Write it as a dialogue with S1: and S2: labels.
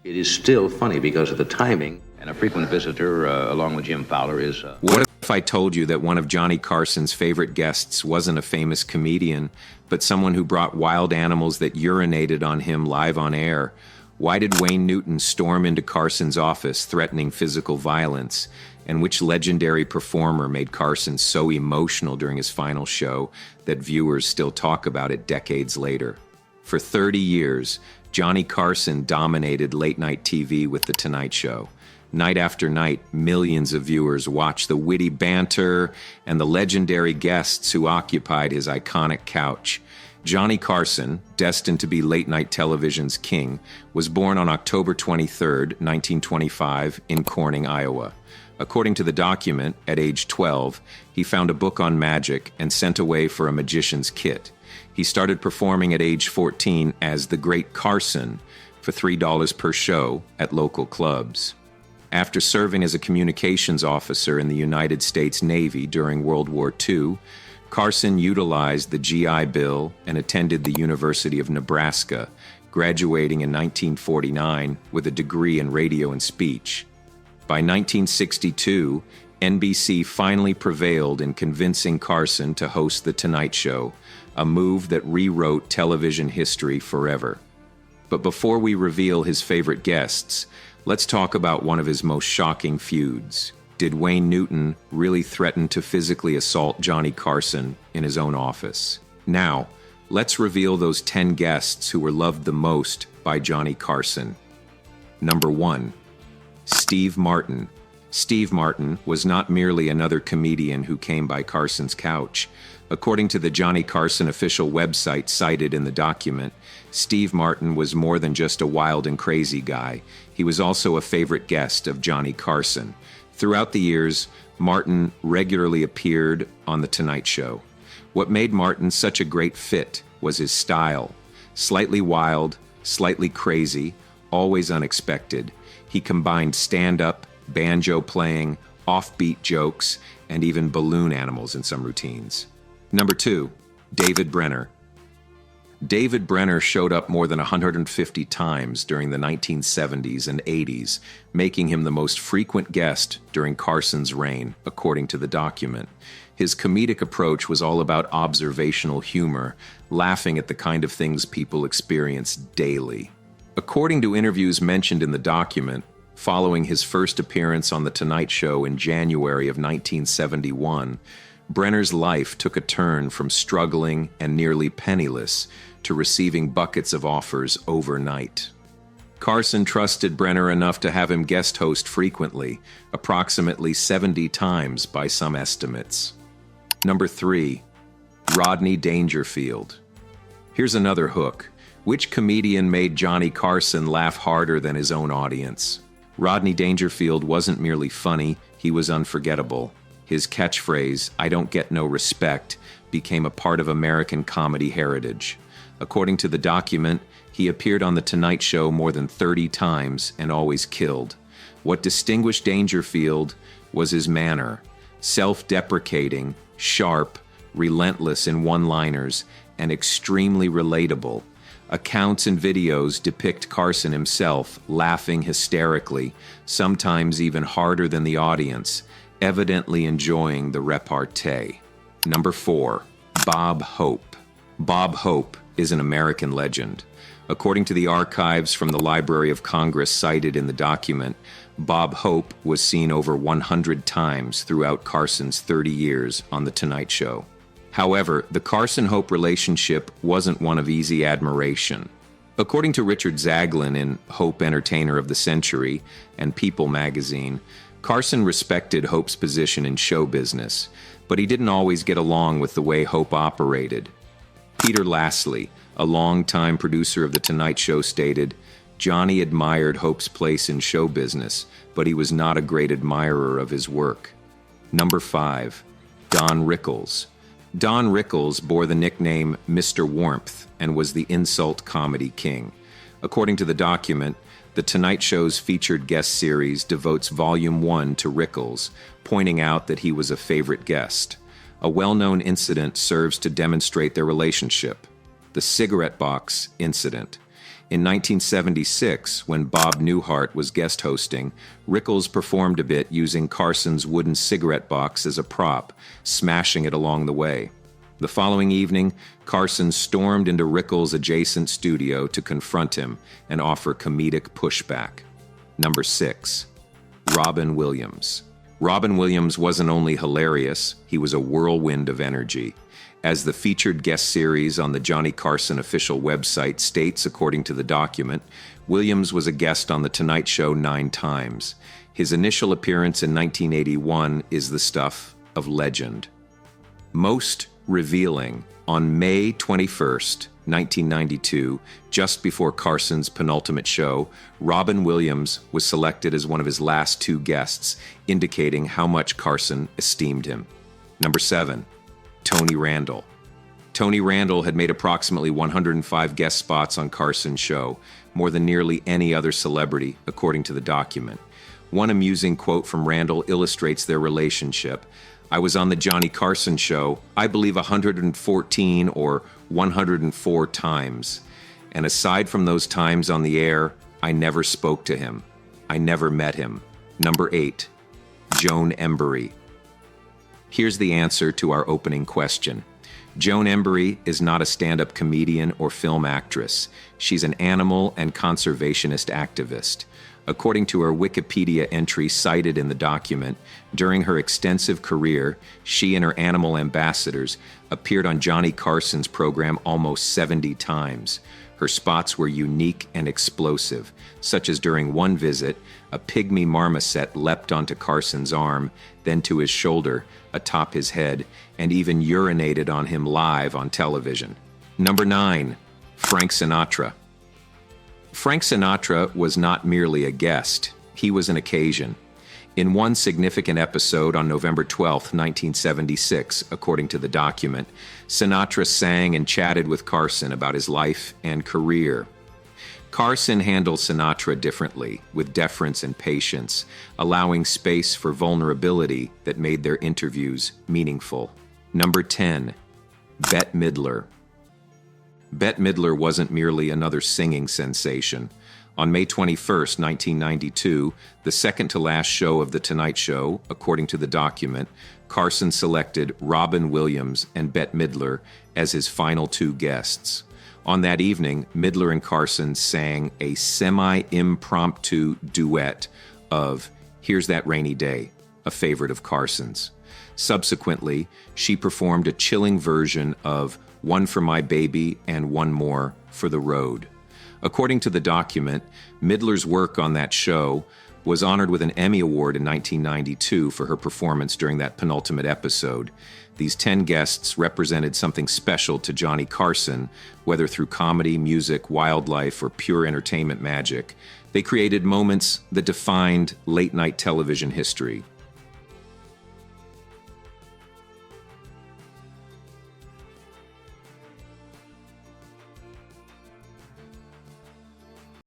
S1: It is still funny because of the timing, and a frequent visitor, along with Jim Fowler, is...
S2: What if I told you that one of Johnny Carson's favorite guests wasn't a famous comedian, but someone who brought wild animals that urinated on him live on air? Why did Wayne Newton storm into Carson's office threatening physical violence? And which legendary performer made Carson so emotional during his final show that viewers still talk about it decades later? For 30 years, Johnny Carson dominated late-night TV with The Tonight Show. Night after night, millions of viewers watched the witty banter and the legendary guests who occupied his iconic couch. Johnny Carson, destined to be late-night television's king, was born on October 23, 1925, in Corning, Iowa. According to the document, at age 12, he found a book on magic and sent away for a magician's kit. He started performing at age 14 as the Great Carson for $3 per show at local clubs. After serving as a communications officer in the United States Navy during World War II, Carson utilized the GI Bill and attended the University of Nebraska, graduating in 1949 with a degree in radio and speech. By 1962, NBC finally prevailed in convincing Carson to host The Tonight Show, a move that rewrote television history forever. But before we reveal his favorite guests, let's talk about one of his most shocking feuds. Did Wayne Newton really threaten to physically assault Johnny Carson in his own office? Now, let's reveal those 10 guests who were loved the most by Johnny Carson. Number 1. Steve Martin. Steve Martin was not merely another comedian who came by Carson's couch. According to the Johnny Carson official website cited in the document, Steve Martin was more than just a wild and crazy guy. He was also a favorite guest of Johnny Carson. Throughout the years, Martin regularly appeared on The Tonight Show. What made Martin such a great fit was his style. Slightly wild, slightly crazy, always unexpected. He combined stand-up, banjo playing, offbeat jokes, and even balloon animals in some routines. Number 2, David Brenner. David Brenner showed up more than 150 times during the 1970s and 80s, making him the most frequent guest during Carson's reign, according to the document. His comedic approach was all about observational humor, laughing at the kind of things people experience daily. According to interviews mentioned in the document, following his first appearance on The Tonight Show in January of 1971, Brenner's life took a turn from struggling and nearly penniless to receiving buckets of offers overnight. Carson trusted Brenner enough to have him guest host frequently, approximately 70 times by some estimates. Number 3, Rodney Dangerfield. Here's another hook. Which comedian made Johnny Carson laugh harder than his own audience? Rodney Dangerfield wasn't merely funny, he was unforgettable. His catchphrase, "I don't get no respect," became a part of American comedy heritage. According to the document, he appeared on The Tonight Show more than 30 times and always killed. What distinguished Dangerfield was his manner, self-deprecating, sharp, relentless in one-liners, and extremely relatable. Accounts and videos depict Carson himself laughing hysterically, sometimes even harder than the audience, evidently enjoying the repartee. Number 4, Bob Hope. Bob Hope is an American legend. According to the archives from the Library of Congress cited in the document, Bob Hope was seen over 100 times throughout Carson's 30 years on The Tonight Show. However, the Carson-Hope relationship wasn't one of easy admiration. According to Richard Zaglin in Hope Entertainer of the Century and People magazine, Carson respected Hope's position in show business, but he didn't always get along with the way Hope operated. Peter Lasley, a longtime producer of The Tonight Show, stated, "Johnny admired Hope's place in show business, but he was not a great admirer of his work." Number 5, Don Rickles. Don Rickles bore the nickname Mr. Warmth and was the insult comedy king. According to the document, The Tonight Show's featured guest series devotes Volume 1 to Rickles, pointing out that he was a favorite guest. A well-known incident serves to demonstrate their relationship: the cigarette box incident. In 1976, when Bob Newhart was guest hosting, Rickles performed a bit using Carson's wooden cigarette box as a prop, smashing it along the way. The following evening, Carson stormed into Rickles' adjacent studio to confront him and offer comedic pushback. Number 6. Robin Williams. Robin Williams wasn't only hilarious, he was a whirlwind of energy. As the featured guest series on the Johnny Carson official website states, according to the document, Williams was a guest on The Tonight Show 9 times. His initial appearance in 1981 is the stuff of legend. Most revealing, on May 21st, 1992, just before Carson's penultimate show, Robin Williams was selected as one of his last 2 guests, indicating how much Carson esteemed him. Number 7. Tony Randall. Tony Randall had made approximately 105 guest spots on Carson's show, more than nearly any other celebrity, according to the document. One amusing quote from Randall illustrates their relationship. "I was on the Johnny Carson show, I believe 114 or 104 times. And aside from those times on the air, I never spoke to him. I never met him." Number 8. Joan Embery. Here's the answer to our opening question. Joan Embery is not a stand-up comedian or film actress. She's an animal and conservationist activist. According to her Wikipedia entry cited in the document, during her extensive career, she and her animal ambassadors appeared on Johnny Carson's program almost 70 times. Her spots were unique and explosive, such as during one visit, a pygmy marmoset leapt onto Carson's arm, then to his shoulder, atop his head, and even urinated on him live on television. Number 9. Frank Sinatra. Frank Sinatra was not merely a guest, he was an occasion. In one significant episode on November 12, 1976, according to the document, Sinatra sang and chatted with Carson about his life and career. Carson handled Sinatra differently, with deference and patience, allowing space for vulnerability that made their interviews meaningful. Number 10. Bette Midler. Bette Midler wasn't merely another singing sensation. On May 21, 1992, the second-to-last show of The Tonight Show, according to the document, Carson selected Robin Williams and Bette Midler as his final 2 guests. On that evening, Midler and Carson sang a semi-impromptu duet of "Here's That Rainy Day," a favorite of Carson's. Subsequently, she performed a chilling version of "One for My Baby and One More for the Road." According to the document, Midler's work on that show was honored with an Emmy Award in 1992 for her performance during that penultimate episode. These 10 guests represented something special to Johnny Carson, whether through comedy, music, wildlife, or pure entertainment magic. They created moments that defined late-night television history.